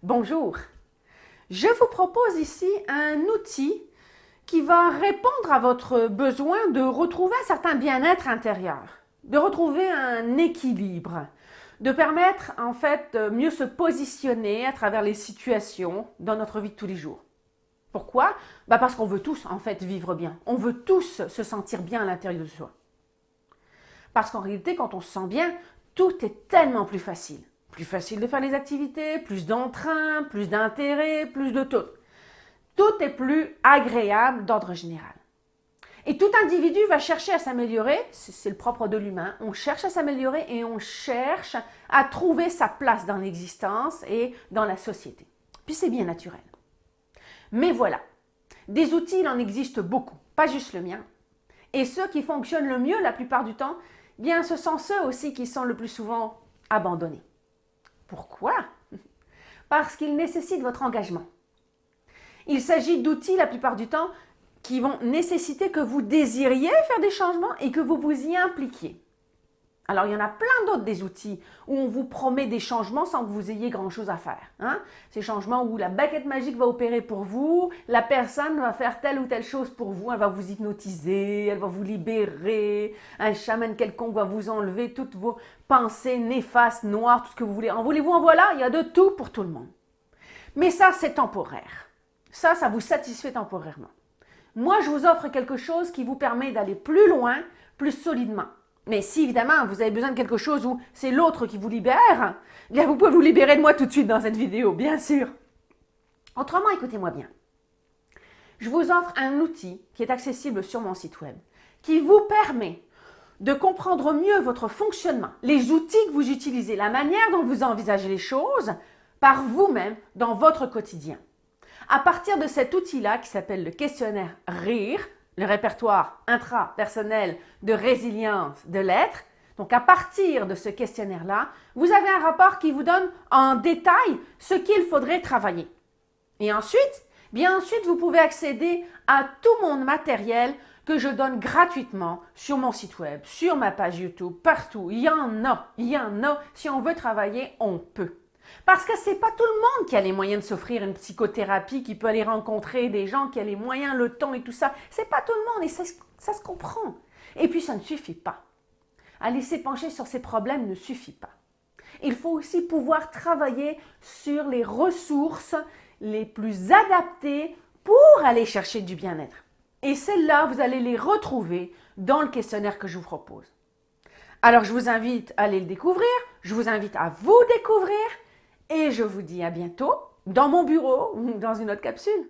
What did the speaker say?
Bonjour. Je vous propose ici un outil qui va répondre à votre besoin de retrouver un certain bien-être intérieur, de retrouver un équilibre, de permettre en fait de mieux se positionner à travers les situations dans notre vie de tous les jours. Pourquoi? Parce qu'on veut tous en fait vivre bien. On veut tous se sentir bien à l'intérieur de soi. Parce qu'en réalité, quand on se sent bien, tout est tellement plus facile. Plus facile de faire les activités, plus d'entrain, plus d'intérêt, plus de tout. Tout est plus agréable d'ordre général. Et tout individu va chercher à s'améliorer, c'est le propre de l'humain, on cherche à s'améliorer et on cherche à trouver sa place dans l'existence et dans la société. Puis c'est bien naturel. Mais voilà, des outils, il en existe beaucoup, pas juste le mien. Et ceux qui fonctionnent le mieux la plupart du temps, bien ce sont ceux aussi qui sont le plus souvent abandonnés. Pourquoi? Parce qu'ils nécessitent votre engagement. Il s'agit d'outils la plupart du temps qui vont nécessiter que vous désiriez faire des changements et que vous vous y impliquiez. Alors, il y en a plein d'autres des outils où on vous promet des changements sans que vous ayez grand-chose à faire. Ces changements où la baguette magique va opérer pour vous, la personne va faire telle ou telle chose pour vous, elle va vous hypnotiser, elle va vous libérer, un chaman quelconque va vous enlever toutes vos pensées néfastes, noires, tout ce que vous voulez. En voulez-vous, en voilà, il y a de tout pour tout le monde. Mais ça, c'est temporaire. Ça vous satisfait temporairement. Moi, je vous offre quelque chose qui vous permet d'aller plus loin, plus solidement. Mais si, évidemment, vous avez besoin de quelque chose où c'est l'autre qui vous libère, bien, vous pouvez vous libérer de moi tout de suite dans cette vidéo, bien sûr. Autrement, écoutez-moi bien. Je vous offre un outil qui est accessible sur mon site web, qui vous permet de comprendre mieux votre fonctionnement, les outils que vous utilisez, la manière dont vous envisagez les choses par vous-même dans votre quotidien. À partir de cet outil-là, qui s'appelle le questionnaire RIR, le répertoire intrapersonnel de résilience de l'être, donc à partir de ce questionnaire-là, vous avez un rapport qui vous donne en détail ce qu'il faudrait travailler. Et ensuite, vous pouvez accéder à tout mon matériel que je donne gratuitement sur mon site web, sur ma page YouTube, partout. Il y en a. Si on veut travailler, on peut. Parce que c'est pas tout le monde qui a les moyens de s'offrir une psychothérapie, qui peut aller rencontrer des gens qui ont les moyens, le temps et tout ça. C'est pas tout le monde et ça se comprend. Et puis ça ne suffit pas. À laisser pencher sur ces problèmes ne suffit pas. Il faut aussi pouvoir travailler sur les ressources les plus adaptées pour aller chercher du bien-être. Et celles-là, vous allez les retrouver dans le questionnaire que je vous propose. Alors je vous invite à aller le découvrir, je vous invite à vous découvrir. Et je vous dis à bientôt dans mon bureau ou dans une autre capsule.